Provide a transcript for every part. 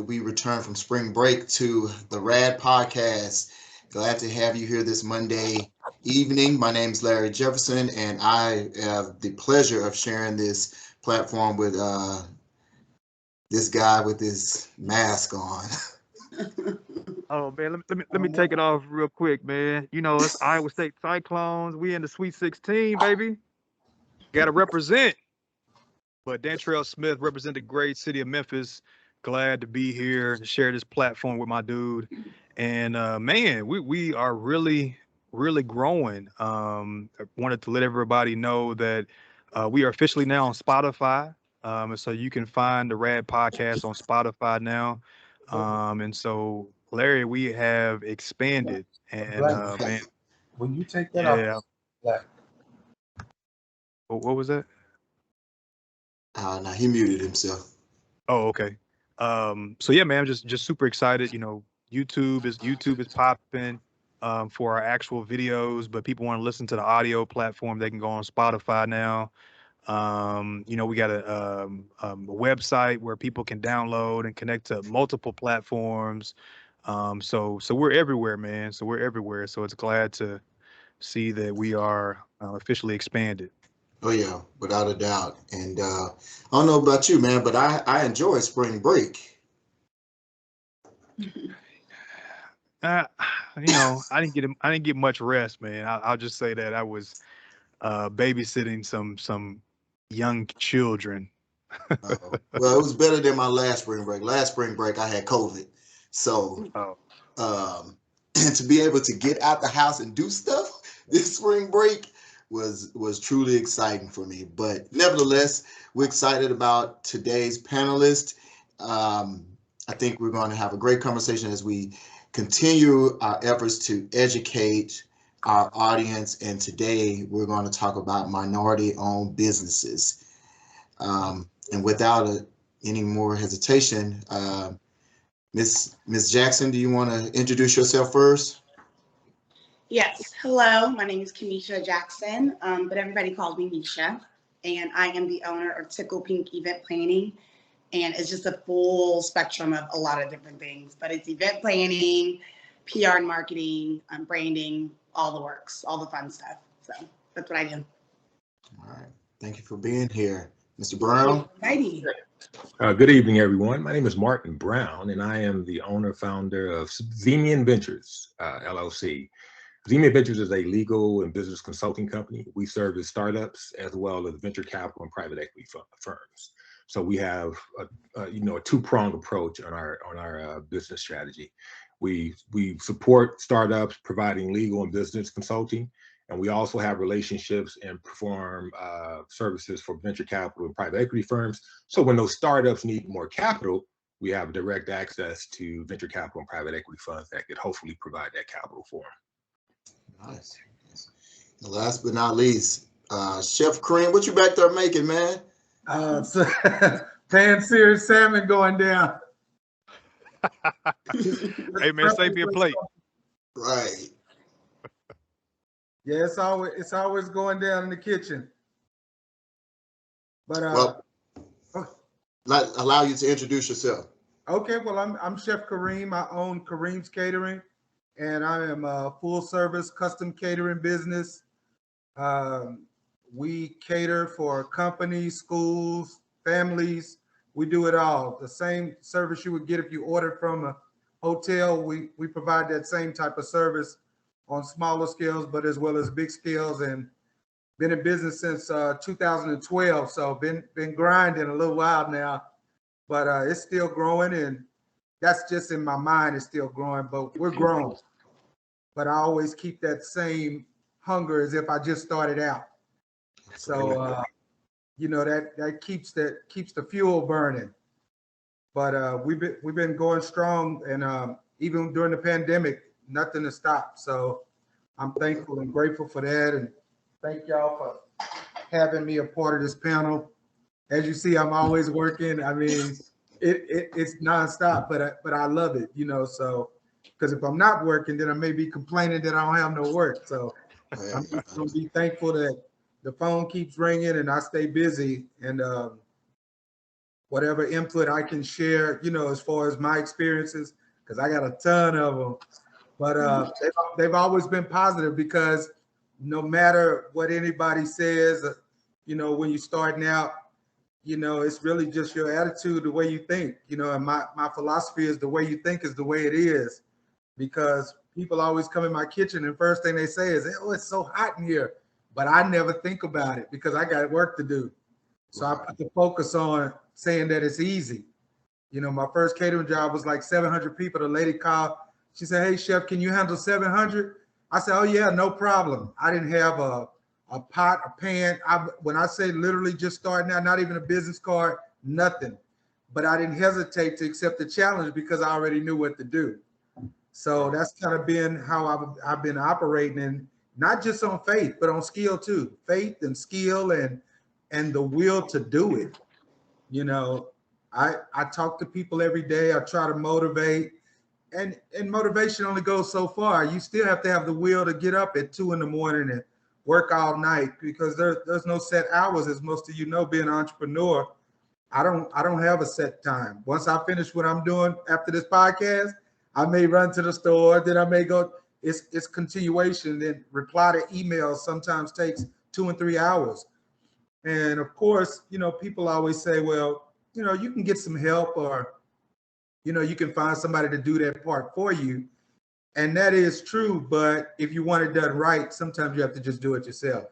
after we return from spring break to the RAD podcast. Glad to have you here this Monday evening. My name is Larry Jefferson, and I have the pleasure of sharing this platform with this guy with his mask on. Oh man, let me take it off real quick, man. You know, it's Iowa State Cyclones. We in the Sweet 16, baby. Got to represent. But Dantrayl Smith represent the great city of Memphis. Glad to be here to share this platform with my dude. And man, we are really growing. I wanted to let everybody know that we are officially now on Spotify. And so you can find the RAD podcast on Spotify now. And so Larry, we have expanded, and man, When you take that yeah. off, like, What was that? Now he muted himself. Oh, okay. So yeah, man, I'm just super excited. You know, YouTube is popping for our actual videos, but people want to listen to the audio platform, they can go on Spotify now. You know, we got a website where people can download and connect to multiple platforms. So we're everywhere, man. So we're everywhere. So it's glad to see that we are officially expanded. Oh yeah, without a doubt. And I don't know about you, man, but I enjoy spring break. Uh, you know, I didn't get much rest, man. I'll just say that I was babysitting some young children. Well, it was better than my last spring break. Last spring break, I had COVID. So, Oh, and to be able to get out the house and do stuff this spring break was truly exciting for me. But nevertheless, we're excited about today's panelist. I think we're going to have a great conversation as we continue our efforts to educate our audience. And today we're going to talk about minority-owned businesses. And without any more hesitation, Miss Jackson, do you want to introduce yourself first? Yes. Hello, my name is Kenesha Jackson, but everybody calls me Misha, and I am the owner of Tickle Pink Event Planning, and it's just a full spectrum of a lot of different things, but it's event planning, PR and marketing, branding, all the works, all the fun stuff. So that's what I do. All right. Thank you for being here. Mr. Brown? Righty. good evening, everyone. My name is Martin Brown, and I am the owner founder of Zemian Ventures, LLC. Zemian Ventures is a legal and business consulting company. We service startups as well as venture capital and private equity firms. So we have a two-pronged approach on our business strategy. We support startups providing legal and business consulting, and we also have relationships and perform services for venture capital and private equity firms. So when those startups need more capital, we have direct access to venture capital and private equity funds that could hopefully provide that capital for them. Nice. And last but not least, Chef Kareem, what you back there making, man? Pan-seared salmon going down. hey man, save me a plate. Right. Yeah, it's always going down in the kitchen. But Well, allow you to introduce yourself. okay, well I'm Chef Kareem. I own Kareem's Catering, and I am a full service custom catering business. We cater for companies, schools, families. We do it all. The same service you would get if you ordered from a hotel, we provide that same type of service on smaller scales, but as well as big scales, and been in business since 2012. So been grinding a little while now, but it's still growing, and that's just in my mind. It's still growing, but we're grown. But I always keep that same hunger as if I just started out. So that keeps the fuel burning. But we've been going strong, and even during the pandemic, nothing to stop. So I'm thankful and grateful for that, and thank y'all for having me a part of this panel. As you see, I'm always working. I mean, it's nonstop, but I love it, So because if I'm not working, then I may be complaining that I don't have no work. So I'm just gonna be thankful that the phone keeps ringing and I stay busy, and whatever input I can share, you know, as far as my experiences, because I got a ton of them. But they've always been positive, because no matter what anybody says, you know, when you're starting out, you know, it's really just your attitude, the way you think, you know, and my philosophy is the way you think is the way it is, because people always come in my kitchen and first thing they say is, oh, it's so hot in here. But I never think about it because I got work to do. So I put the focus on saying that it's easy. You know, my first catering job was like 700 people. The lady called, she said, hey, chef, can you handle 700? I said, oh yeah, no problem. I didn't have a pot, a pan. When I say literally just starting out, not even a business card, nothing. But I didn't hesitate to accept the challenge because I already knew what to do. So that's kind of been how I've been operating, and not just on faith, but on skill too. Faith and skill and the will to do it. You know, I talk to people every day. I try to motivate, and motivation only goes so far. You still have to have the will to get up at 2 in the morning and work all night, because there's no set hours, as most of you know, being an entrepreneur. I don't have a set time. Once I finish what I'm doing after this podcast, I may run to the store, then I may go. It's continuation. Then reply to emails sometimes takes 2 and 3 hours. And of course, you know, people always say, well, you know, you can get some help, or, you know, you can find somebody to do that part for you. And that is true. But if you want it done right, sometimes you have to just do it yourself.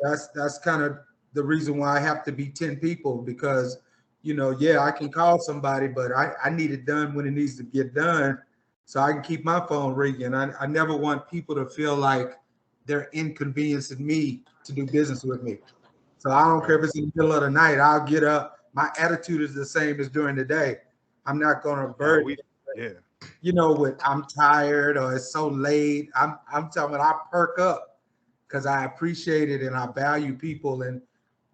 That's kind of the reason why I have to be 10 people, because, you know, yeah, I can call somebody, but I need it done when it needs to get done, so I can keep my phone ringing. I never want people to feel like they're inconveniencing me to do business with me. So I don't care if it's in the middle of the night, I'll get up. My attitude is the same as during the day. I'm not going to burden, you know, with I'm tired or it's so late. I'm telling you, I perk up because I appreciate it and I value people. And,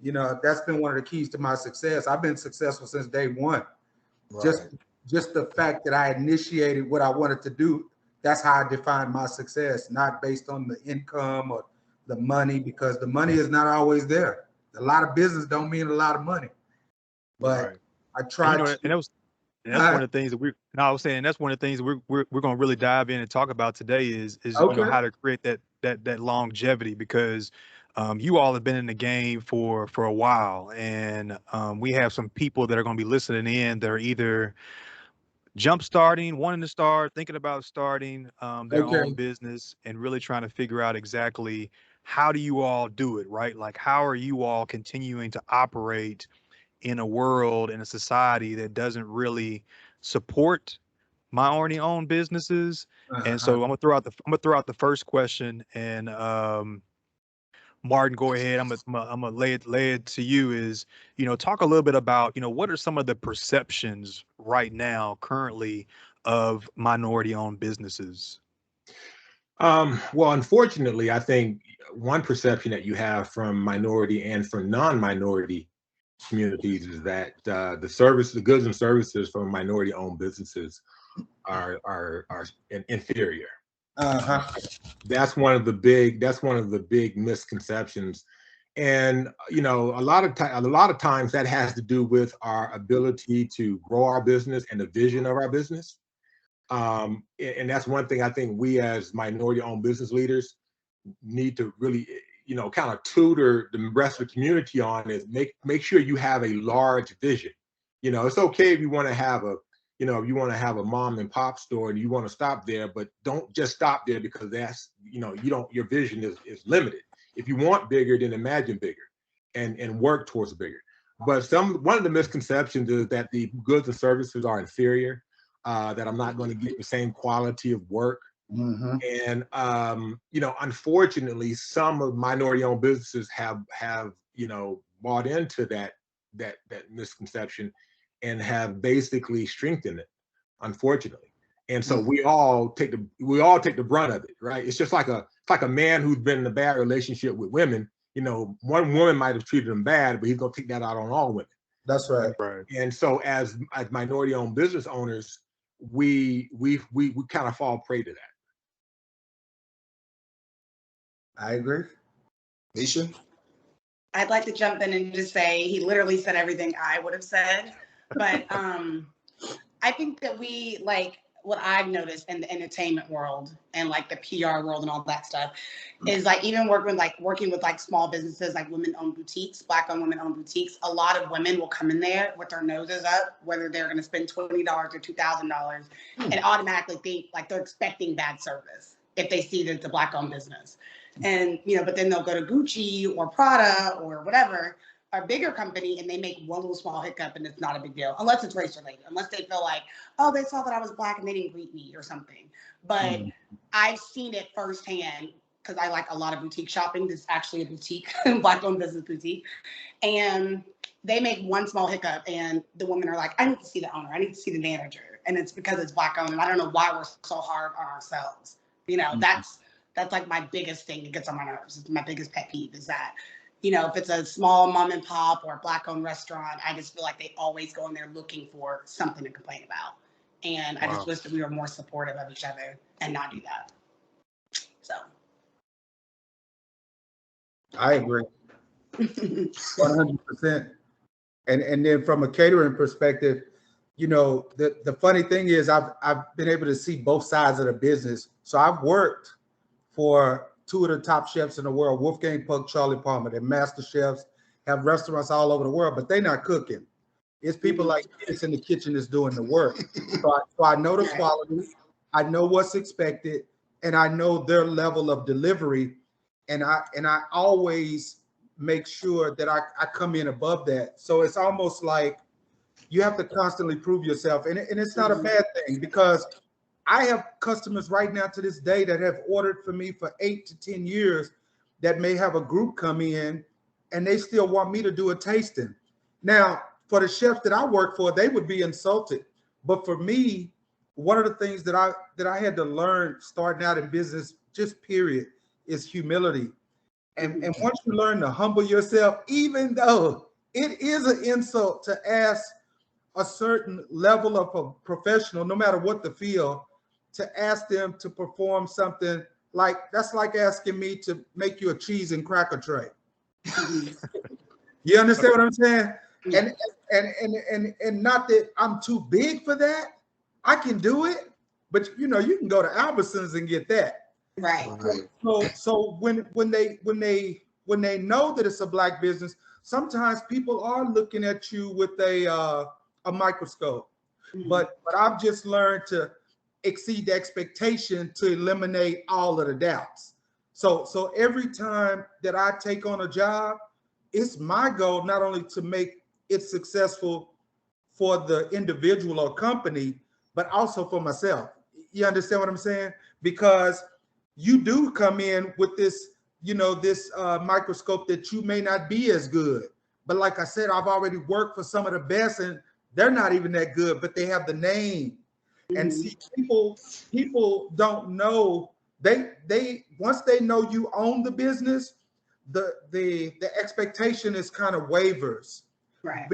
you know, that's been one of the keys to my success. I've been successful since day one. Right. Just the fact that I initiated what I wanted to do, that's how I define my success, not based on the income or the money, because the money is not always there. A lot of business don't mean a lot of money. But I tried and, you know, that's one of the things that I was saying, that's one of the things we're going to really dive in and talk about today is you know, how to create that longevity, because you all have been in the game for a while, and we have some people that are going to be listening in that are either jump starting, wanting to start, thinking about starting their own business, and really trying to figure out exactly how do you all do it, right? Like, how are you all continuing to operate in a world, in a society that doesn't really support minority-owned businesses? And so I'm gonna throw out the first question, and Martin, go ahead. I'm gonna lay it to you. Is, you know, talk a little bit about, you know, what are some of the perceptions right now, currently, of minority-owned businesses? Well, unfortunately, I think one perception that you have from minority and from non-minority communities is that the goods and services from minority-owned businesses are inferior. That's one of the big misconceptions. And, you know, a lot of times that has to do with our ability to grow our business and the vision of our business. And that's one thing I think we as minority-owned business leaders need to really, you know, kind of tutor the rest of the community on, is make sure you have a large vision. You know, it's okay if you want to have a mom and pop store and you want to stop there, but don't just stop there, because that's, you know, your vision is limited. If you want bigger, then imagine bigger and work towards bigger. But one of the misconceptions is that the goods and services are inferior, that I'm not going to get the same quality of work. And you know, unfortunately, some of minority-owned businesses have you know, bought into that misconception and have basically strengthened it, unfortunately. And so we all take the brunt of it, right? It's just like a man who's been in a bad relationship with women. You know, one woman might have treated him bad, but he's gonna take that out on all women. That's right. And so as minority-owned business owners, we kind of fall prey to that. I agree. Nisha? I'd like to jump in and just say he literally said everything I would have said. But I think that we like what I've noticed in the entertainment world and like the PR world and all that stuff is like even working with like small businesses like women-owned boutiques, Black-owned women-owned boutiques. A lot of women will come in there with their noses up, whether they're going to spend $20 or $2,000, and automatically think like they're expecting bad service if they see that it's a Black-owned business. And but then they'll go to Gucci or Prada or whatever, a bigger company, and they make one little small hiccup and it's not a big deal, unless it's race related, unless they feel like, oh, they saw that I was Black and they didn't greet me or something. But I've seen it firsthand because I like a lot of boutique shopping. This is actually a boutique, Black-owned business boutique. And they make one small hiccup and the women are like, I need to see the owner. I need to see the manager. And it's because it's Black-owned. And I don't know why we're so hard on ourselves. That's like my biggest thing that gets on my nerves. It's my biggest pet peeve is that, if it's a small mom and pop or a Black-owned restaurant, I just feel like they always go in there looking for something to complain about. And I just wish that we were more supportive of each other and not do that. So. I agree. 100%. And then from a catering perspective, the funny thing is I've been able to see both sides of the business. So I've worked for two of the top chefs in the world, Wolfgang Puck, Charlie Palmer. They're master chefs, have restaurants all over the world, but they're not cooking. It's people like this in the kitchen that's doing the work. So I know the quality, I know what's expected, and I know their level of delivery. And I always make sure that I come in above that. So it's almost like you have to constantly prove yourself. And it's not a bad thing, because I have customers right now to this day that have ordered for me for 8 to 10 years that may have a group come in and they still want me to do a tasting. Now, for the chefs that I work for, they would be insulted. But for me, one of the things that I had to learn starting out in business, just period, is humility. And once you learn to humble yourself, even though it is an insult to ask a certain level of a professional, no matter what the field, to ask them to perform something that's like asking me to make you a cheese and cracker tray. You understand what I'm saying? And not that I'm too big for that. I can do it, but you can go to Albertsons and get that. Right. So when they know that it's a Black business, sometimes people are looking at you with a microscope. But I've just learned to exceed the expectation to eliminate all of the doubts. So every time that I take on a job, it's my goal not only to make it successful for the individual or company, but also for myself. You understand what I'm saying? Because you do come in with this, this microscope that you may not be as good. But like I said, I've already worked for some of the best, and they're not even that good, but they have the name. And see, people don't know. They once they know you own the business, the expectation is kind of wavers. Right.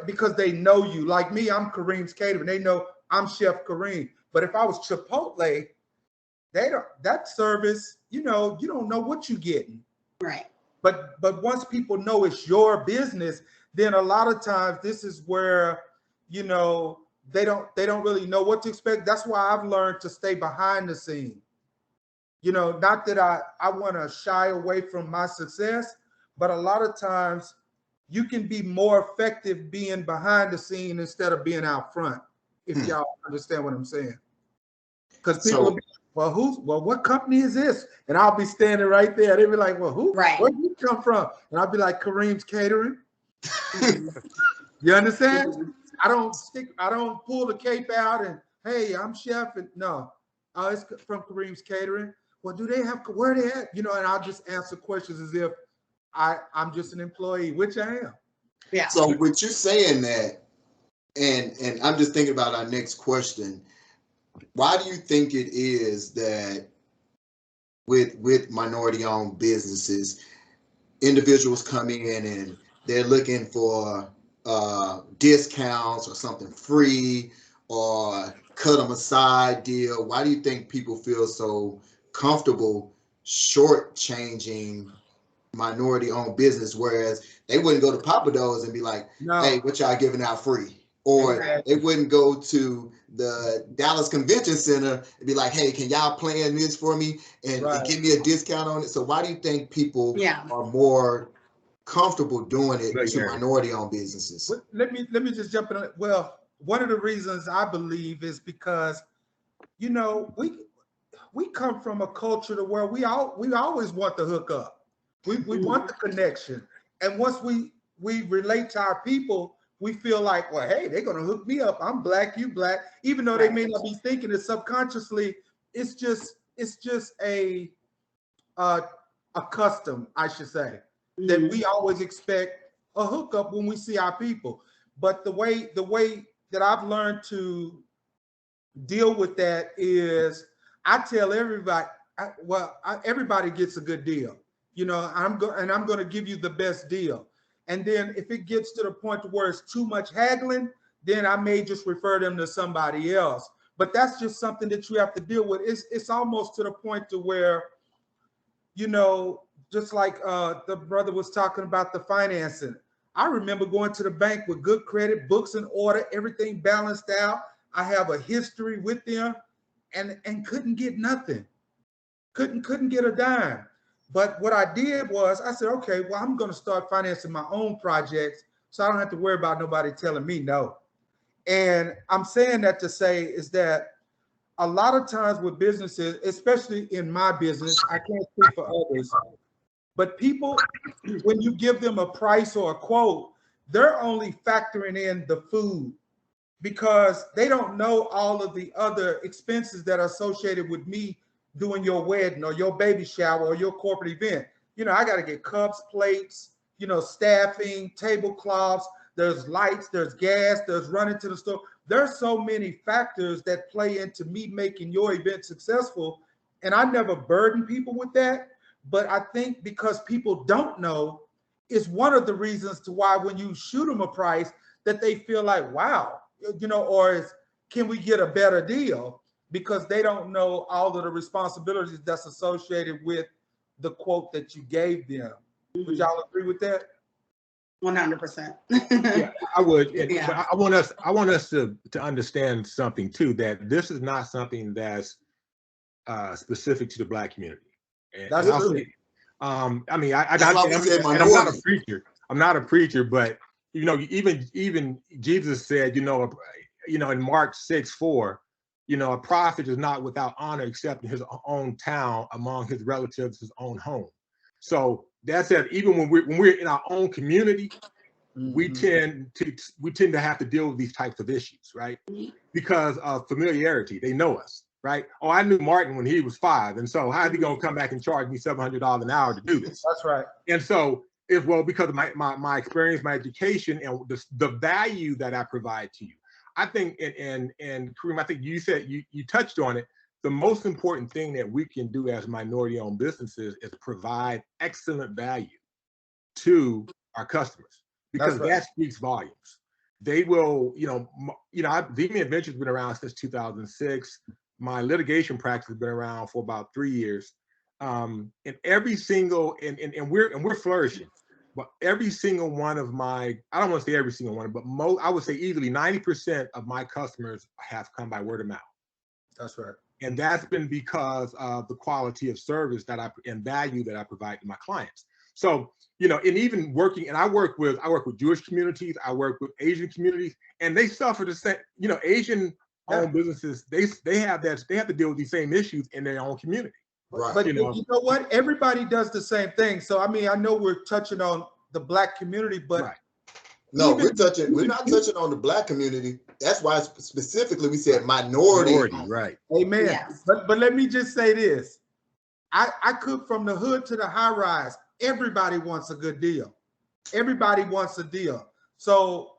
Because they know you. Like me, I'm Kareem's Catering. They know I'm Chef Kareem. But if I was Chipotle, that service, you don't know what you're getting. Right. But once people know it's your business, then a lot of times this is where, they don't really know what to expect. That's why I've learned to stay behind the scene. Not that I want to shy away from my success, but a lot of times you can be more effective being behind the scene instead of being out front, if y'all understand what I'm saying. Because people will be, what company is this? And I'll be standing right there. They'll be like, well, who? Right. Where did you come from? And I'll be like, Kareem's Catering. You understand? I don't pull the cape out and, hey, I'm chef. And no, it's from Kareem's Catering. Well, do they have, where they at? And I'll just answer questions as if I'm just an employee, which I am. Yeah. So with you saying that, and I'm just thinking about our next question, why do you think it is that with minority-owned businesses, individuals come in and they're looking for discounts or something free or cut them a side deal? Why do you think people feel so comfortable shortchanging minority-owned business, whereas they wouldn't go to Papa Do's and be like, No. "Hey, what y'all giving out free?" Or Exactly. they wouldn't go to the Dallas Convention Center and be like, "Hey, can y'all plan this for me and Right. give me a discount on it?" So why do you think people Yeah. are more comfortable doing it to Yeah. minority-owned businesses? Let me just jump in. Well, one of the reasons I believe is because, you know, we come from a culture to where we always want the hook up. We want the connection. And once we relate to our people, we feel like, well, hey, they're gonna hook me up. I'm black, you black, even though they may not be thinking it subconsciously. It's just a custom, I should say, that we always expect a hookup when we see our people. But the way that I've learned to deal with that is I tell everybody, everybody gets a good deal. You know, I'm going to give you the best deal. And then if it gets to the point where it's too much haggling, then I may just refer them to somebody else. But that's just something that you have to deal with. It's almost to the point to where, you know, just like the brother was talking about the financing. I remember going to the bank with good credit, books in order, everything balanced out. I have a history with them, and couldn't get nothing. Couldn't get a dime. But what I did was I said, okay, well, I'm going to start financing my own projects, so I don't have to worry about nobody telling me no. And I'm saying that to say is that a lot of times with businesses, especially in my business, I can't speak for others, but people, when you give them a price or a quote, they're only factoring in the food because they don't know all of the other expenses that are associated with me doing your wedding or your baby shower or your corporate event. You know, I got to get cups, plates, you know, staffing, tablecloths, there's lights, there's gas, there's running to the store. There's so many factors that play into me making your event successful. And I never burden people with that. But I think because people don't know is one of the reasons to why when you shoot them a price that they feel like, wow, you know, or is, can we get a better deal? Because they don't know all of the responsibilities that's associated with the quote that you gave them. Would y'all agree with that? 100%. Yeah, I would. And, Yeah. but I want us to understand something too, that this is not something that's specific to the Black community. And, That's and I'll true. say, I mean, I'm not a preacher. I'm not a preacher, but you know, even Jesus said, you know, in Mark 6:4, you know, a prophet is not without honor except in his own town, among his relatives, his own home. So that's it. Even when we're in our own community, we tend to have to deal with these types of issues, right? Because of familiarity. They know us, right? Oh, I knew Martin when he was 5, and so how's he gonna come back and charge me $700 an hour to do this? That's right. And so, if well, because of my experience, my education, and the value that I provide to you, I think, and Kareem, I think you said you touched on it. The most important thing that we can do as minority-owned businesses is provide excellent value to our customers, because that speaks volumes. They will, Vimy Adventures has been around since 2006. My litigation practice has been around for about 3 years. And every single, and we're flourishing, but every single one of my, I don't want to say every single one, but I would say easily 90% of my customers have come by word of mouth. That's right. And that's been because of the quality of service and value that I provide to my clients. So, you know, and even working, and I work with Jewish communities, I work with Asian communities, and they suffer the same, you know, Asian-owned businesses, they have to deal with these same issues in their own community. Right. But you know what? Everybody does the same thing. So I mean, I know we're touching on the Black community, but no, we're not touching on the Black community. That's why specifically we said minority. Right. Amen. Yes. But let me just say this. I cook from the hood to the high rise. Everybody wants a good deal. Everybody wants a deal. So,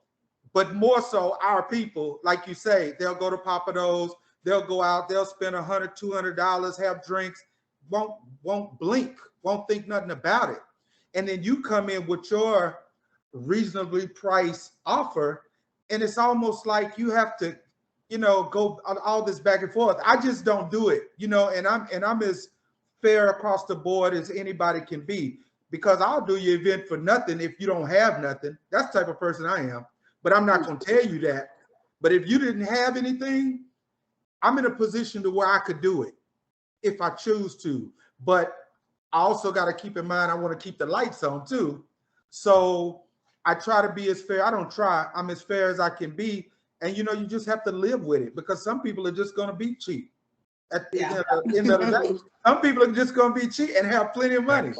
but more so our people, like you say, they'll go to Papa Do's, they'll go out, they'll spend $100, $200, have drinks, won't blink, won't think nothing about it. And then you come in with your reasonably priced offer, and it's almost like you have to, you know, go all this back and forth. I just don't do it, you know, and I'm as fair across the board as anybody can be, because I'll do your event for nothing if you don't have nothing. That's the type of person I am. But I'm not going to tell you that. But if you didn't have anything, I'm in a position to where I could do it if I choose to. But I also got to keep in mind, I want to keep the lights on too. So I try to be as fair. I don't try. I'm as fair as I can be. And, you know, you just have to live with it because some people are just going to be cheap. At the end of the day, some people are just going to be cheap and have plenty of money.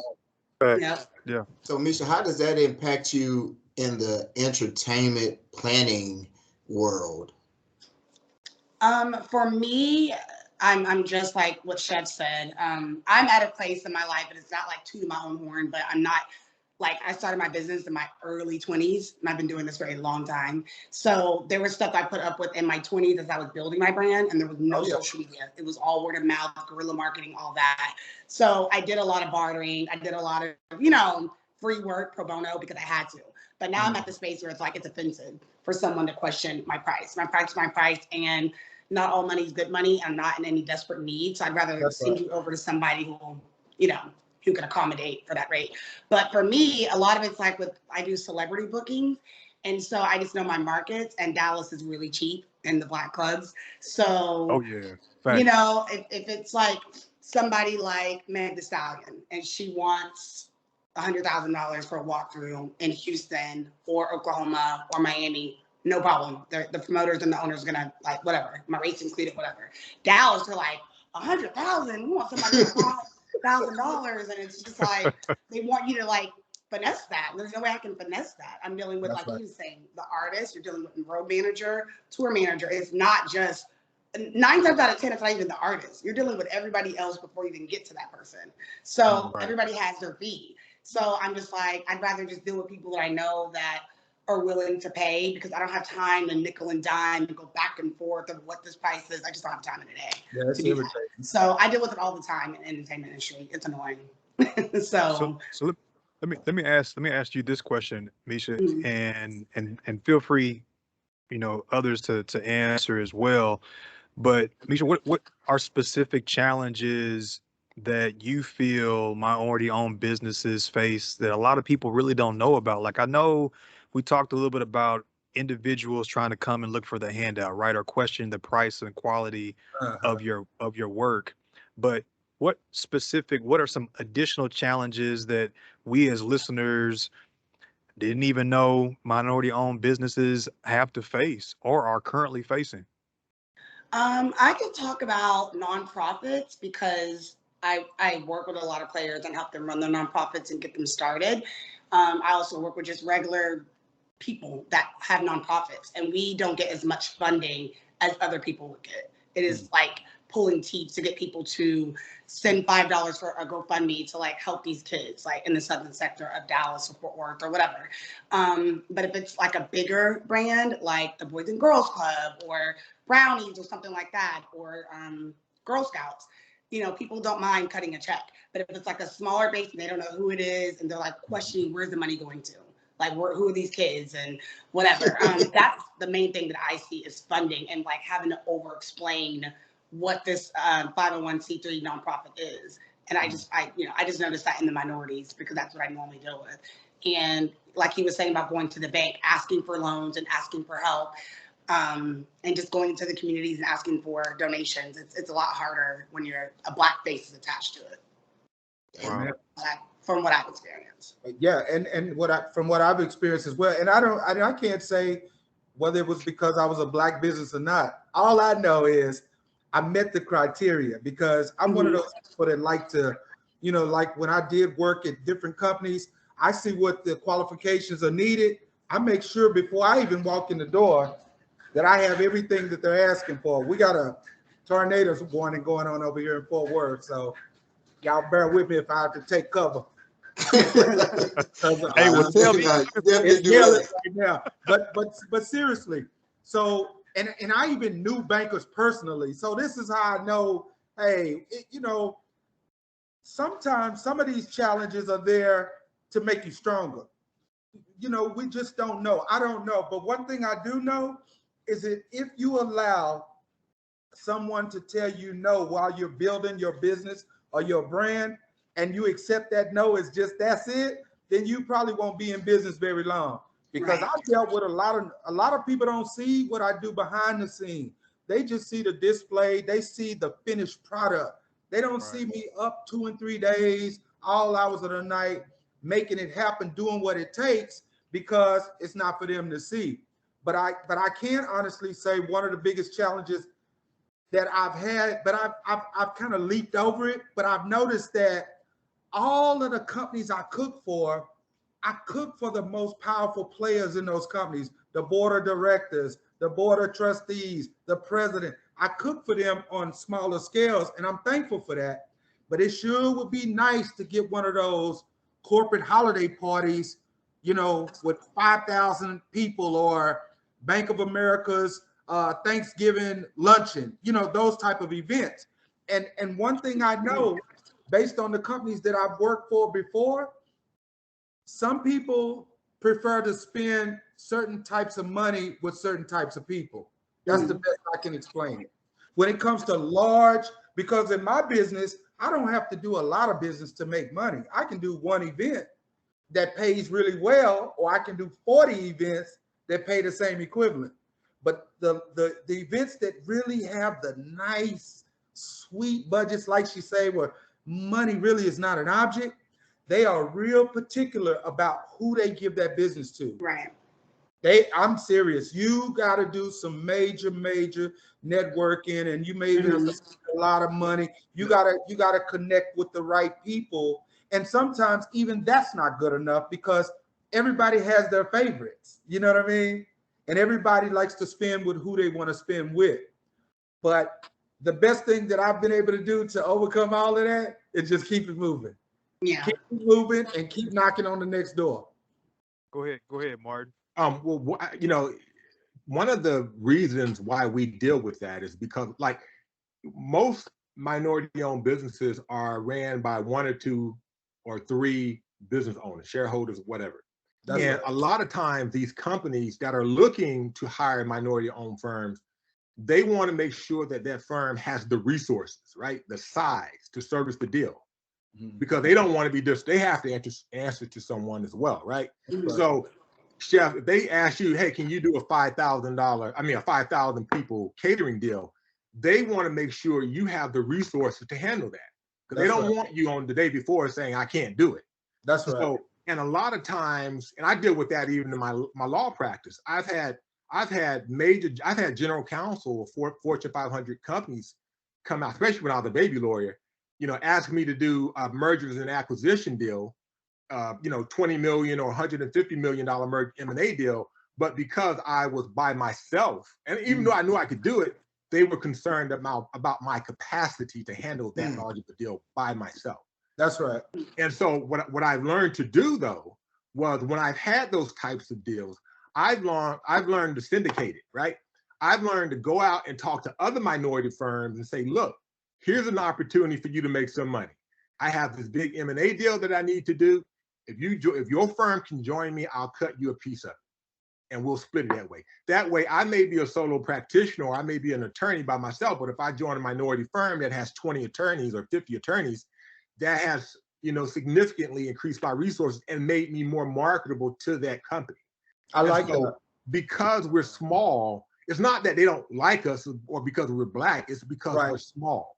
Yeah. Yeah. So, Misha, how does that impact you in the entertainment planning world? For me, I'm just like what Chef said. I'm at a place in my life, and it's not like tooting my own horn, but I'm not like, I started my business in my early 20s, and I've been doing this for a long time. So there was stuff I put up with in my 20s as I was building my brand, and there was no social media. It was all word of mouth, guerrilla marketing, all that. So I did a lot of bartering. I did a lot of, you know, free work pro bono because I had to. But now I'm at the space where it's like it's offensive for someone to question my price. My price is my price, and not all money is good money. I'm not in any desperate need. So I'd rather send you over to somebody who, you know, who can accommodate for that rate. But for me, a lot of it's like I do celebrity bookings. And so I just know my markets, and Dallas is really cheap in the black clubs. So, you know, if it's like somebody like Meg Thee Stallion and she wants $100,000 for a walkthrough in Houston or Oklahoma or Miami, no problem. The promoters and the owners are gonna like whatever. My rates included, whatever. Dallas, they're like 100,000. We want somebody to $5,000, and it's just like they want you to like finesse that. There's no way I can finesse that. I'm dealing with, like he was saying, the artist. You're dealing with road manager, tour manager. It's not just 9 times out of 10. It's not even the artist. You're dealing with everybody else before you even get to that person. So everybody has their fee. So I'm just like, I'd rather just deal with people that I know that are willing to pay, because I don't have time to nickel and dime and go back and forth of what this price is. I just don't have time in a day to do that. So I deal with it all the time in the entertainment industry. It's annoying. so let me ask you this question, Misha, and feel free, you know, others to answer as well. But Misha, what are specific challenges that you feel minority-owned businesses face that a lot of people really don't know about? Like, I know we talked a little bit about individuals trying to come and look for the handout, right, or question the price and quality of your work. But what are some additional challenges that we as listeners didn't even know minority-owned businesses have to face or are currently facing? I could talk about nonprofits because I work with a lot of players and help them run their nonprofits and get them started. I also work with just regular people that have nonprofits, and we don't get as much funding as other people would get. It is like pulling teeth to get people to send $5 for a GoFundMe to like help these kids like in the southern sector of Dallas or Fort Worth or whatever. But if it's like a bigger brand like the Boys and Girls Club or Brownies or something like that, or Girl Scouts, you know, people don't mind cutting a check. But if it's like a smaller base and they don't know who it is and they're like questioning where's the money going to, like who are these kids and whatever, that's the main thing that I see is funding and like having to over explain what this 501c3 nonprofit is. And I just noticed that in the minorities because that's what I normally deal with. And like he was saying about going to the bank, asking for loans and asking for help, and just going into the communities and asking for donations. It's a lot harder when you're a black face is attached to it. Wow. From what I've experienced. Yeah, and from what I've experienced as well. And I can't say whether it was because I was a black business or not. All I know is I met the criteria because I'm one of those people that like to, you know, like when I did work at different companies, I see what the qualifications are needed. I make sure before I even walk in the door that I have everything that they're asking for. We got a tornadoes going on over here in Fort Worth, so y'all bear with me if I have to take cover. Hey, well, tell me. It's yelling right now. But seriously, so and I even knew bankers personally. So this is how I know, hey, you know, sometimes some of these challenges are there to make you stronger. You know, we just don't know. I don't know. But one thing I do know is that if you allow someone to tell you no while you're building your business or your brand, and you accept that no is just that's it, then you probably won't be in business very long. Because Right. I dealt with a lot of people don't see what I do behind the scene. They just see the display, they see the finished product. They don't Right. see me up 2 and 3 days, all hours of the night, making it happen, doing what it takes, because it's not for them to see. But I can honestly say one of the biggest challenges that I've had, but I've kind of leaped over it. But I've noticed that all of the companies I cook for the most powerful players in those companies, the board of directors, the board of trustees, the president. I cook for them on smaller scales, and I'm thankful for that. But it sure would be nice to get one of those corporate holiday parties, you know, with 5,000 people, or Bank of America's Thanksgiving luncheon, you know, those type of events. And one thing I know, based on the companies that I've worked for before, some people prefer to spend certain types of money with certain types of people. That's the best I can explain it. When it comes to large, because in my business, I don't have to do a lot of business to make money. I can do one event that pays really well, or I can do 40 events that pay the same equivalent. But the events that really have the nice, sweet budgets, like she say, where money really is not an object, they are real particular about who they give that business to. Right. I'm serious. You got to do some major networking, and you may even spend a lot of money. You gotta connect with the right people, and sometimes even that's not good enough, because everybody has their favorites. You know what I mean? And everybody likes to spend with who they want to spend with. But the best thing that I've been able to do to overcome all of that is just keep it moving. Yeah. Keep moving and keep knocking on the next door. Go ahead, Martin. Well, you know, one of the reasons why we deal with that is because, like, most minority-owned businesses are ran by 1 or 2 or 3 business owners, shareholders, whatever. That's and right. a lot of times, these companies that are looking to hire minority-owned firms, they want to make sure that that firm has the resources, right, the size to service the deal, because they don't want to be just, they have to answer to someone as well, right? So, Chef, if they ask you, hey, can you do a a 5,000 people catering deal, they want to make sure you have the resources to handle that, because they don't want you on the day before saying, I can't do it. That's right. So, and a lot of times, and I deal with that even in my law practice. I've had general counsel of Fortune 500 companies come out, especially when I was a baby lawyer, you know, ask me to do a mergers and acquisition deal, you know, $20 million or $150 million M&A deal. But because I was by myself, and even though I knew I could do it, they were concerned about my capacity to handle that large of a deal by myself. That's right. And so what I've learned to do, though, was when I've had those types of deals, I've learned to syndicate it, right? I've learned to go out and talk to other minority firms and say, look, here's an opportunity for you to make some money. I have this big M&A deal that I need to do. If your firm can join me, I'll cut you a piece of it, and we'll split it that way. That way, I may be a solo practitioner, or I may be an attorney by myself, but if I join a minority firm that has 20 attorneys or 50 attorneys, that has, you know, significantly increased my resources and made me more marketable to that company. I like that. Because we're small, it's not that they don't like us or because we're Black, it's because we're small.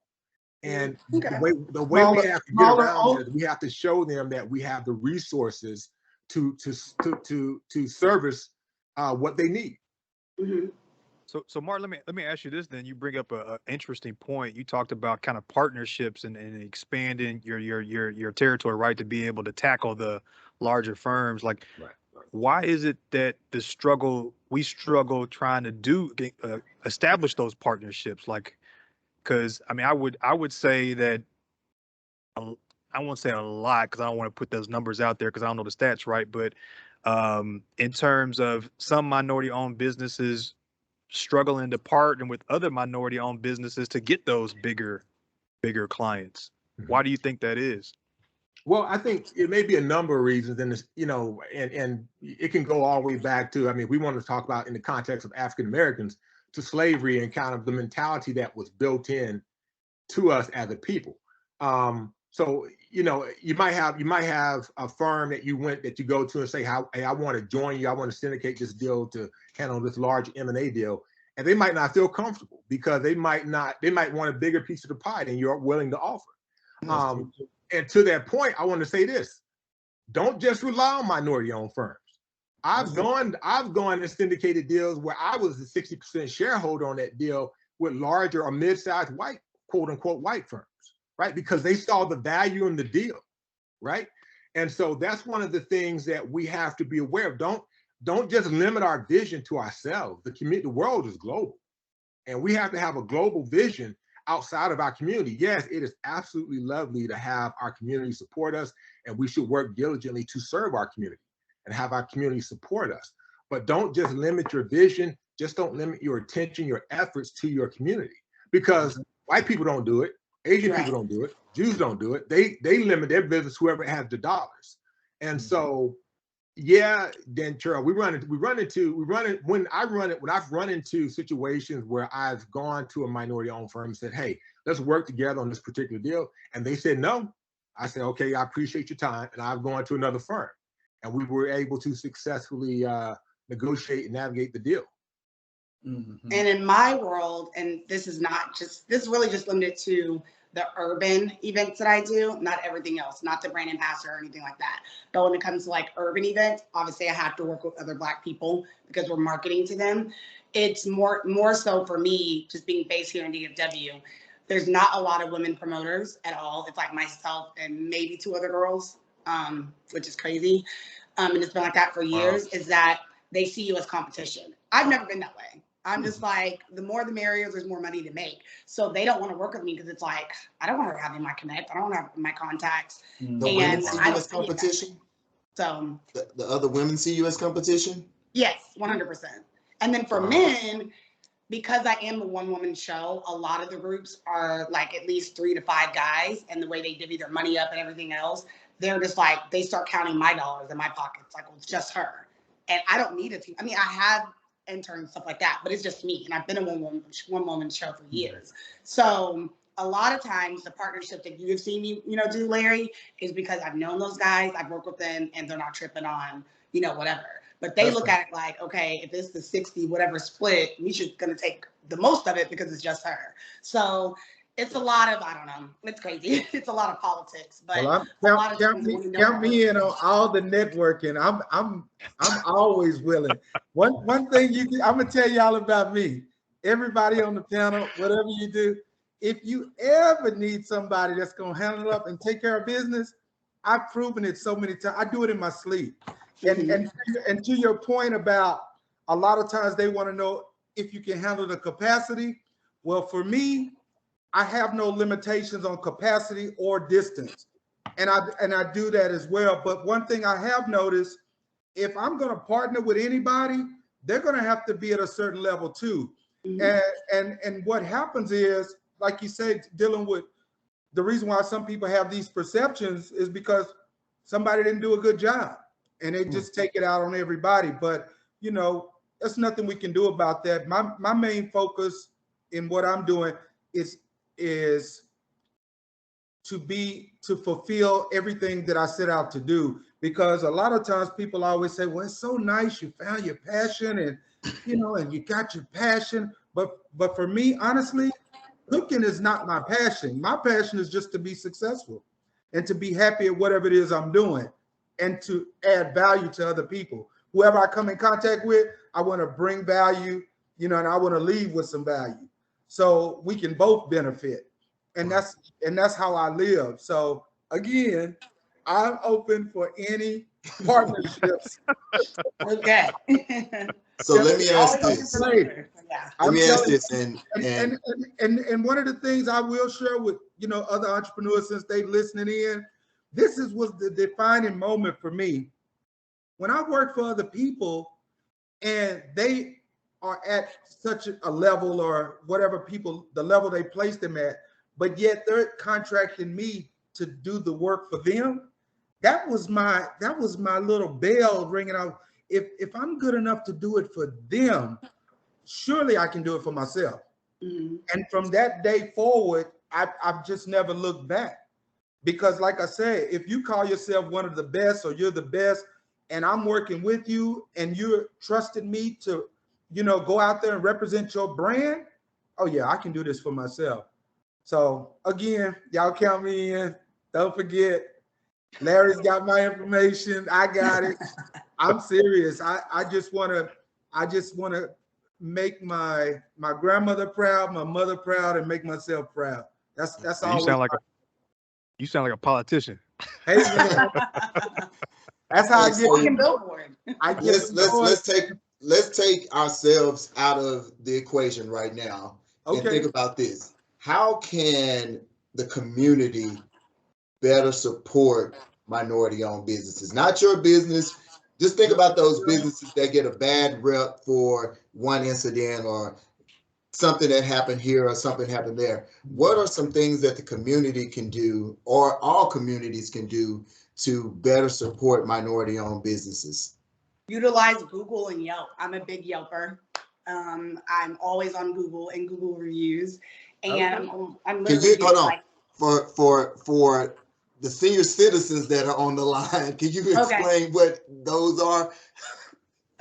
And the way we have to get around it is we have to show them that we have the resources to service what they need. So Martin, let me ask you this then. You bring up a interesting point. You talked about kind of partnerships and expanding your territory, right, to be able to tackle the larger firms. Like, why is it that we struggle trying to establish those partnerships? Like, because I mean, I would say that I won't say a lot, because I don't want to put those numbers out there because I don't know the stats, right? But in terms of some minority-owned businesses struggling to partner with other minority-owned businesses to get those bigger clients. Why do you think that is? Well, I think it may be a number of reasons, and you know, and it can go all the way back to, I mean, we want to talk about in the context of African Americans, to slavery and kind of the mentality that was built in to us as a people. So, you know, you might have a firm that you go to and say, hey, I want to join you. I want to syndicate this deal to handle this large M&A deal. And they might not feel comfortable because they might want a bigger piece of the pie than you're willing to offer. And to that point, I want to say this: don't just rely on minority-owned firms. I've gone and syndicated deals where I was a 60% shareholder on that deal with larger or mid-sized white, quote unquote, white firms, right? Because they saw the value in the deal, right? And so that's one of the things that we have to be aware of. Don't just limit our vision to ourselves. The world is global, and we have to have a global vision outside of our community. Yes, it is absolutely lovely to have our community support us, and we should work diligently to serve our community and have our community support us. But don't just limit your vision. Just don't limit your attention, your efforts to your community, because white people don't do it. Asian people don't do it. Jews don't do it. They limit their business whoever has the dollars. And so, yeah, Dantrayl, when I've run into situations where I've gone to a minority-owned firm and said, hey, let's work together on this particular deal. And they said no. I said, okay, I appreciate your time. And I've gone to another firm. And we were able to successfully negotiate and navigate the deal. And in my world, and this is really just limited to the urban events that I do, not everything else, not the brand ambassador or anything like that. But when it comes to like urban events, obviously I have to work with other Black people because we're marketing to them. It's more so for me, just being based here in DFW, there's not a lot of women promoters at all. It's like myself and maybe 2 other girls, which is crazy. And it's been like that for years, is that they see you as competition. I've never been that way. I'm just like, the more the merrier, there's more money to make. So they don't want to work with me because it's like, I don't want to have in my connect. I don't want to have my contacts. The women see you as competition? So the other women see you as competition? Yes, 100%. And then for men, because I am a one-woman show, a lot of the groups are like at least 3 to 5 guys, and the way they divvy their money up and everything else, they're just like, they start counting my dollars in my pockets. Like, well, it's just her. And I don't need a team. I mean, I have interns, stuff like that, but it's just me. And I've been a one-woman show for years. So a lot of times the partnership that you have seen me, do, Larry, is because I've known those guys, I've worked with them, and they're not tripping on, whatever. But they look at it like, okay, if it's the 60 whatever split, Misha's gonna take the most of it because it's just her. So it's a lot of, I don't know, it's crazy. It's a lot of politics, but count me in on all the networking. I'm always willing. One thing I'm gonna tell y'all about me. Everybody on the panel, whatever you do, if you ever need somebody that's gonna handle it up and take care of business, I've proven it so many times. I do it in my sleep. And to your point about a lot of times they want to know if you can handle the capacity. Well, for me, I have no limitations on capacity or distance. And I do that as well. But one thing I have noticed, if I'm going to partner with anybody, they're going to have to be at a certain level too. And what happens is, like you said, dealing with the reason why some people have these perceptions is because somebody didn't do a good job. And they just take it out on everybody. But, there's nothing we can do about that. My main focus in what I'm doing is to fulfill everything that I set out to do. Because a lot of times people always say, well, it's so nice you found your passion and, and you got your passion. But for me, honestly, cooking is not my passion. My passion is just to be successful and to be happy at whatever it is I'm doing, and to add value to other people. Whoever I come in contact with, I want to bring value, and I want to leave with some value, so we can both benefit. And that's how I live. So again, I'm open for any partnerships. Okay. So let me ask this. Let me ask this. And one of the things I will share with other entrepreneurs, since they listening in, was the defining moment for me. When I work for other people and they are at such a level, or whatever the level they place them at, but yet they're contracting me to do the work for them, that was my little bell ringing out. If I'm good enough to do it for them, surely I can do it for myself. And from that day forward, I've just never looked back. Because like I said, if you call yourself one of the best or you're the best, and I'm working with you and you're trusting me to, go out there and represent your brand, oh yeah, I can do this for myself. So again, y'all count me in. Don't forget, Larry's got my information. I got it. I'm serious. I just wanna make my grandmother proud, my mother proud, and make myself proud. That's all. You sound like a politician. Hey man, that's how I get. Walking billboard. Let's take ourselves out of the equation right now and think about this. How can the community better support minority-owned businesses? Not your business. Just think about those businesses that get a bad rep for one incident or something that happened here or something happened there. What are some things that the community can do, or all communities can do, to better support minority-owned businesses? Utilize Google and Yelp. I'm a big Yelper. I'm always on Google and Google reviews, and I'm literally hold on for the senior citizens that are on the line. Can you explain what those are?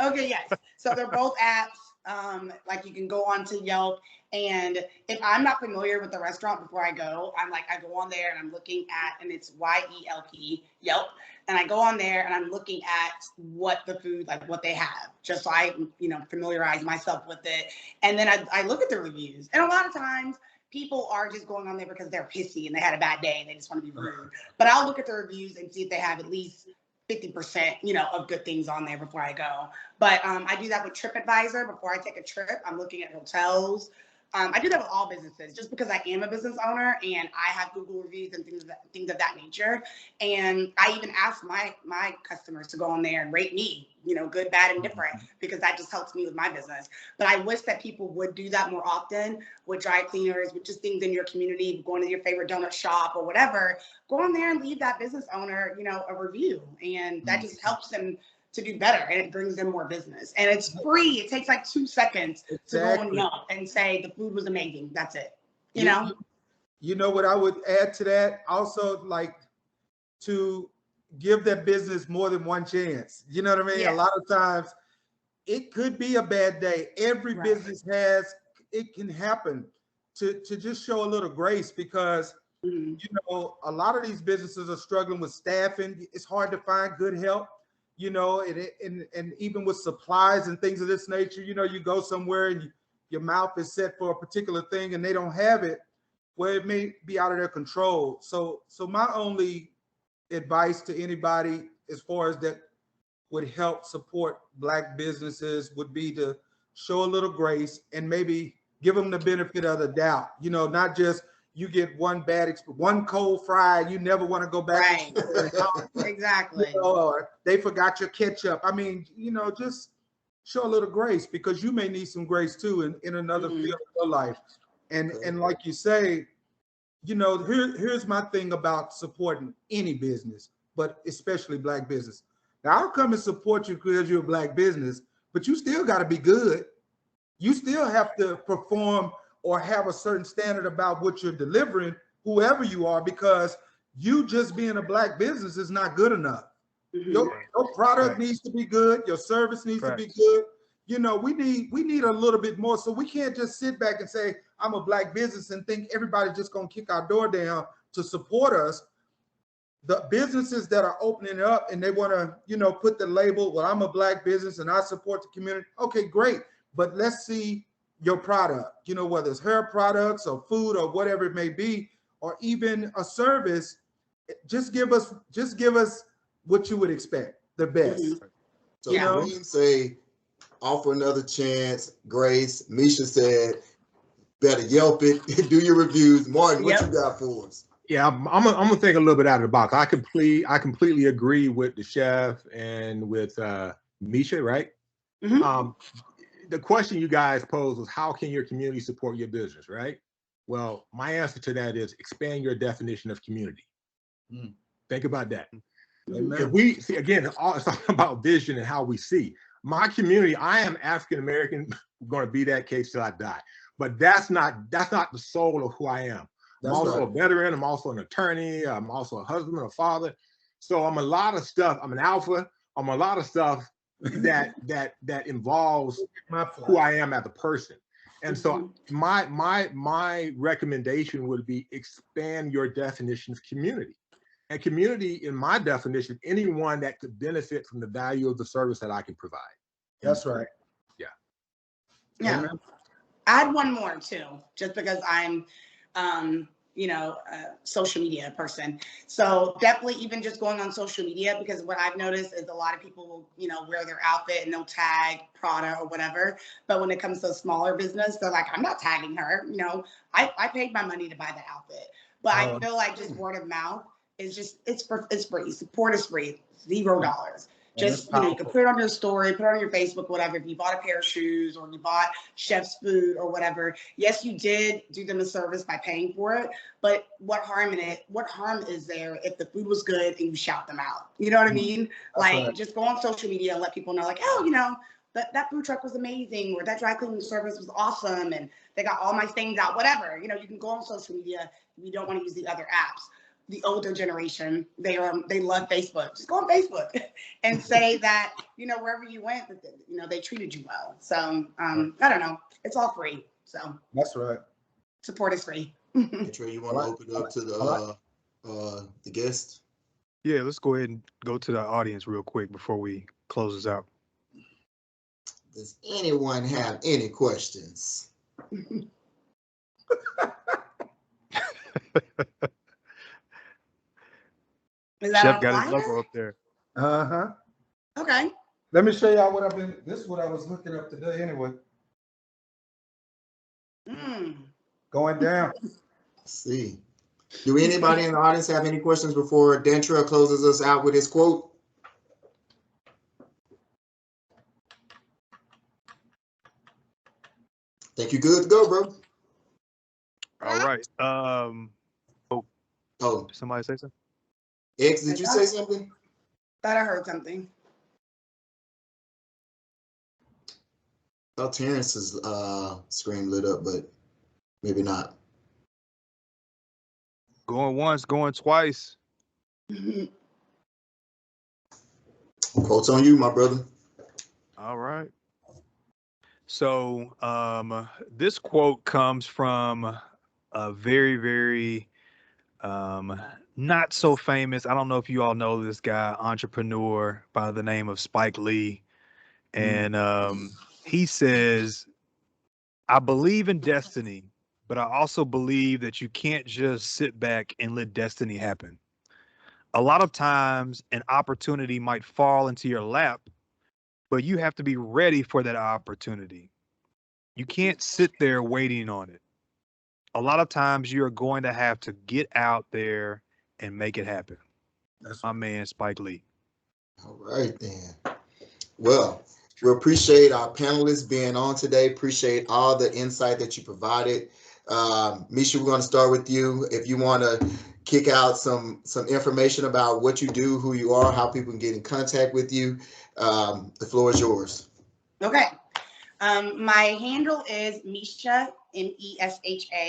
Okay, yes. So they're both apps. Like you can go on to Yelp, and if I'm not familiar with the restaurant before I go, I go on there and I'm looking at, and it's YELP, Yelp. And I go on there and I'm looking at what the food, like what they have, just so I, familiarize myself with it. And then I look at the reviews. And a lot of times people are just going on there because they're pissy and they had a bad day and they just want to be rude. But I'll look at the reviews and see if they have at least 50%, of good things on there before I go. But I do that with TripAdvisor. Before I take a trip, I'm looking at hotels. I do that with all businesses, just because I am a business owner and I have Google reviews and things of that nature. And I even ask my customers to go on there and rate me, good, bad, and different, because that just helps me with my business. But I wish that people would do that more often with dry cleaners, with just things in your community, going to your favorite donut shop or whatever. Go on there and leave that business owner, a review, and that just helps them to do better, and it brings them more business. And it's free. It takes like 2 seconds to go on Yelp and say the food was amazing. That's it. You know what I would add to that? Also, like, to give that business more than one chance. You know what I mean? Yeah. A lot of times it could be a bad day. Every business it can happen. To just show a little grace, because a lot of these businesses are struggling with staffing. It's hard to find good help. And even with supplies and things of this nature, you go somewhere and your mouth is set for a particular thing and they don't have it, well, it may be out of their control. So my only advice to anybody as far as that would help support Black businesses would be to show a little grace and maybe give them the benefit of the doubt, not just you get one cold fry, you never want to go back. Right. Exactly. Or they forgot your ketchup. I mean, just show a little grace, because you may need some grace too in another field of your life. And like you say, here's my thing about supporting any business, but especially Black business. Now, I'll come and support you because you're a Black business, but you still got to be good. You still have to perform or have a certain standard about what you're delivering, whoever you are, because you just being a Black business is not good enough. Your product needs to be good. Your service needs to be good. We need a little bit more. So we can't just sit back and say, I'm a Black business, and think everybody's just going to kick our door down to support us. The businesses that are opening up and they want to, put the label, well, I'm a Black business and I support the community. Okay, great. But let's see your product, whether it's hair products or food or whatever it may be, or even a service. Just give us what you would expect, the best. So Kareem say, offer another chance. Grace, Misha said, better Yelp it, do your reviews. Martin, what you got for us? Yeah, I'm gonna think a little bit out of the box. I completely agree with the chef and with Misha, right? The question you guys posed was, how can your community support your business, right? Well, my answer to that is expand your definition of community. Think about that. If we see, again, it's all about vision and how we see. My community, I am African American, going to be that case till I die. But that's not the soul of who I am. I'm That's also right. a veteran. I'm also an attorney. I'm also a husband, a father. So I'm a lot of stuff. I'm an alpha. I'm a lot of stuff that involves My who flag. I am as a person. And so my recommendation would be expand your definition of community. And community, in my definition, anyone that could benefit from the value of the service that I can provide. That's right. Yeah. Yeah. Amen. Add one more too, just because I'm, a social media person. So definitely even just going on social media, because what I've noticed is a lot of people will, wear their outfit and they'll tag Prada or whatever. But when it comes to a smaller business, they're like, I'm not tagging her. I paid my money to buy the outfit. But I feel like just word of mouth is just, it's free. Support is free, $0. Just, you can put it on your story, put it on your Facebook, whatever. If you bought a pair of shoes or you bought chef's food or whatever, yes, you did do them a service by paying for it, but what harm is there if the food was good and you shout them out? You know what I mean? Just go on social media and let people know, like, oh, that food truck was amazing, or that dry cleaning service was awesome, and they got all my stains out, whatever. You can go on social media if you don't want to use the other apps. The older generation, they love Facebook. Just go on Facebook and say that, wherever you went, they treated you well. So I don't know. It's all free. So That's right. support is free. Trey, you want to open it up to the guest? Yeah, let's go ahead and go to the audience real quick before we close this out. Does anyone have any questions? Is that Chef on got his fire? logo up there. Uh-huh. Okay. Let me show y'all this is what I was looking up today anyway. Going down. Let's see. Do anybody in the audience have any questions before Dantrayl closes us out with his quote? Think you good to go, bro? All right. Oh, Did somebody say something? X, did you say something? Thought I heard something. Thought Terrence's screen lit up, but maybe not. Going once, going twice. Quote's on you, my brother. All right. So this quote comes from a very, very not so famous. I don't know if you all know this guy, entrepreneur by the name of Spike Lee. And he says, I believe in destiny, but I also believe that you can't just sit back and let destiny happen. A lot of times an opportunity might fall into your lap, but you have to be ready for that opportunity. You can't sit there waiting on it. A lot of times you're going to have to get out there and make it happen. That's my man, Spike Lee. All right, then. Well, we appreciate our panelists being on today. Appreciate all the insight that you provided. Misha, we're going to start with you. If you want to kick out some information about what you do, who you are, how people can get in contact with you, the floor is yours. Okay. My handle is Misha, MESHA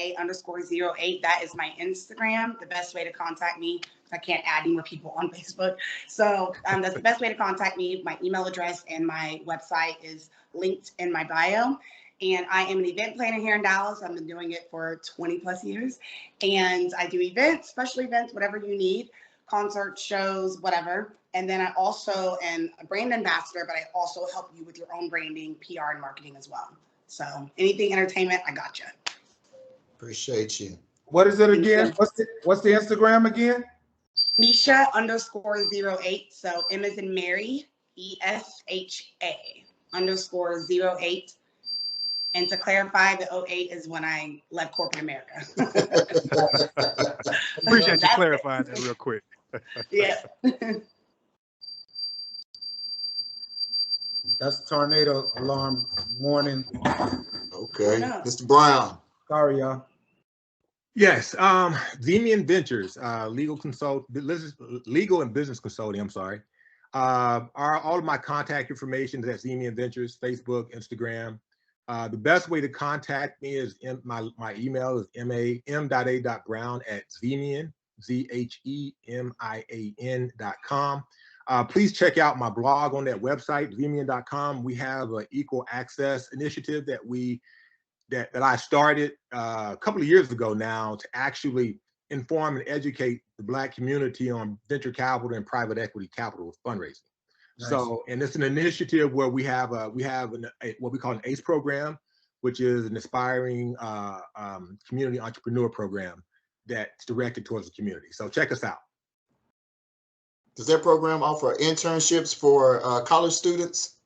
_08. That is my Instagram. The best way to contact me. I can't add any more people on Facebook. So that's the best way to contact me. My email address and my website is linked in my bio. And I am an event planner here in Dallas. I've been doing it for 20 plus years. And I do events, special events, whatever you need, concerts, shows, whatever. And then I also am a brand ambassador, but I also help you with your own branding, PR, and marketing as well. So anything entertainment, I got you. Appreciate you. What is it again? What's the Instagram again? Misha _08. So M as in Mary, ESHA _08. And to clarify, the 08 is when I left corporate America. Appreciate you clarifying that real quick. Yeah. That's tornado alarm warning. Okay. Mr. Brown. Sorry, y'all. Yes, Vemian Ventures, legal and business consulting. I'm sorry. All of my contact information is at Vemian Ventures, Facebook, Instagram. The best way to contact me is my email is m.a.brown@zemian, ZHEMIAN.com. Please check out my blog on that website, zemian.com. We have an equal access initiative that I started a couple of years ago now to actually inform and educate the Black community on venture capital and private equity capital fundraising. Nice. So, and it's an initiative where we have what we call an ACE program, which is an aspiring community entrepreneur program that's directed towards the community. So check us out. Does that program offer internships for college students?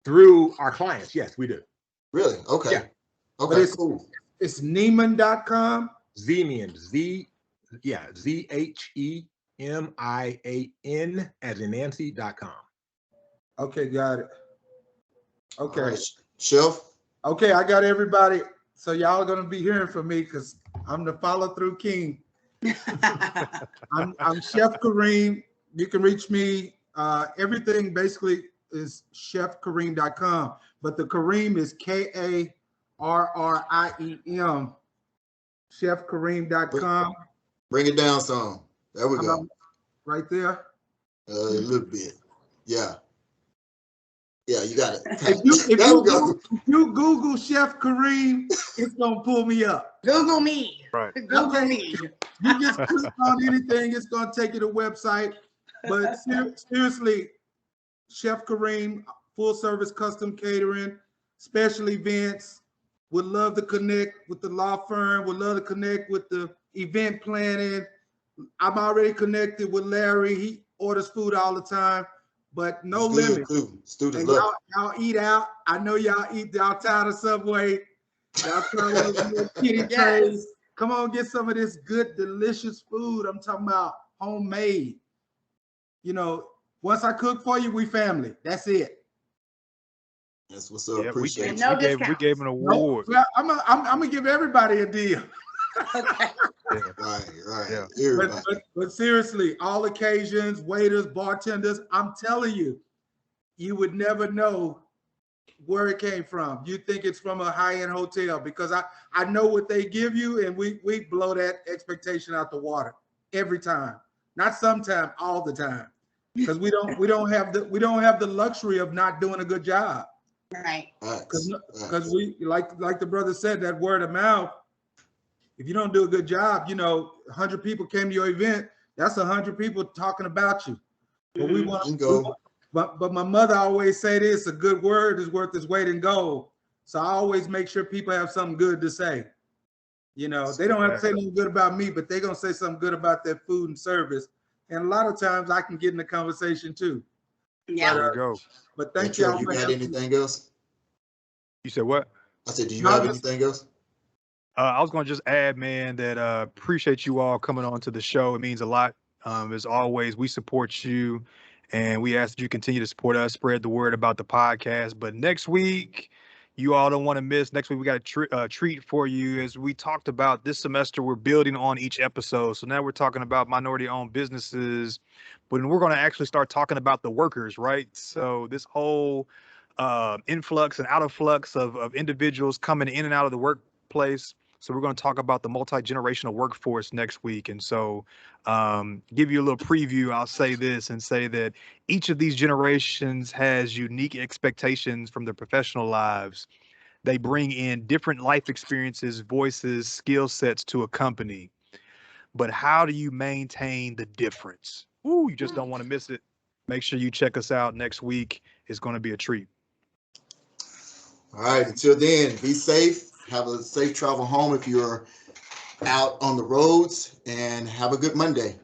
Through our clients, yes, we do. Really? Okay. Yeah. Okay, cool. It's Neiman.com. Zemian, ZHEMIAN as in Nancy.com. Okay, got it. Okay. Right. Chef? Okay, I got everybody. So y'all are going to be hearing from me because I'm the follow-through king. I'm Chef Kareem. You can reach me. Everything basically is chefkareem.com, but the Kareem is Karriem. Chefkareem.com. Bring it down some. There we go. Right there. A little bit. Yeah. Yeah, you got it. If you Google Chef Kareem, it's gonna pull me up. Google me. Right. Google me. You just click on anything, it's gonna take you to a website. But seriously, Chef Kareem, full service custom catering, special events. Would love to connect with the law firm. Would love to connect with the event planning. I'm already connected with Larry. He orders food all the time, but no limit. Students and love y'all eat out. I know y'all tired of Subway. Y'all trying to kitty trays. Come on, get some of this good, delicious food. I'm talking about homemade. You know, once I cook for you, we family. That's it. That's what's up. Yeah, Appreciate we gave an award. Well, I'm gonna give everybody a deal. Okay. Right. Yeah. But seriously, all occasions, waiters, bartenders, I'm telling you, you would never know where it came from. You think it's from a high-end hotel because I know what they give you, and we blow that expectation out the water every time. Not sometime, all the time, because we don't have the luxury of not doing a good job. Right. Because we like the brother said, that word of mouth. If you don't do a good job, 100 people came to your event. That's 100 people talking about you. But we want to. But my mother always say this: a good word is worth its weight in gold. So I always make sure people have something good to say. They don't have to say anything good about me, but they're gonna say something good about their food and service. And a lot of times I can get in the conversation too. Yeah. There we go. But thank y'all. You got anything else? You said what? I said, do you have anything else? I was going to just add, man, that appreciate you all coming on to the show. It means a lot. As always, we support you, and we ask that you continue to support us, spread the word about the podcast. But next week, you all don't want to miss. Next week, we got a treat for you. As we talked about this semester, we're building on each episode. So now we're talking about minority-owned businesses, but we're going to actually start talking about the workers, right? So this whole influx and out of flux of individuals coming in and out of the workplace. So we're going to talk about the multi-generational workforce next week. And so give you a little preview. I'll say this and say that each of these generations has unique expectations from their professional lives. They bring in different life experiences, voices, skill sets to a company. But how do you maintain the difference? Ooh, you just don't want to miss it. Make sure you check us out next week. It's going to be a treat. All right. Until then, be safe. Have a safe travel home if you're out on the roads, and have a good Monday.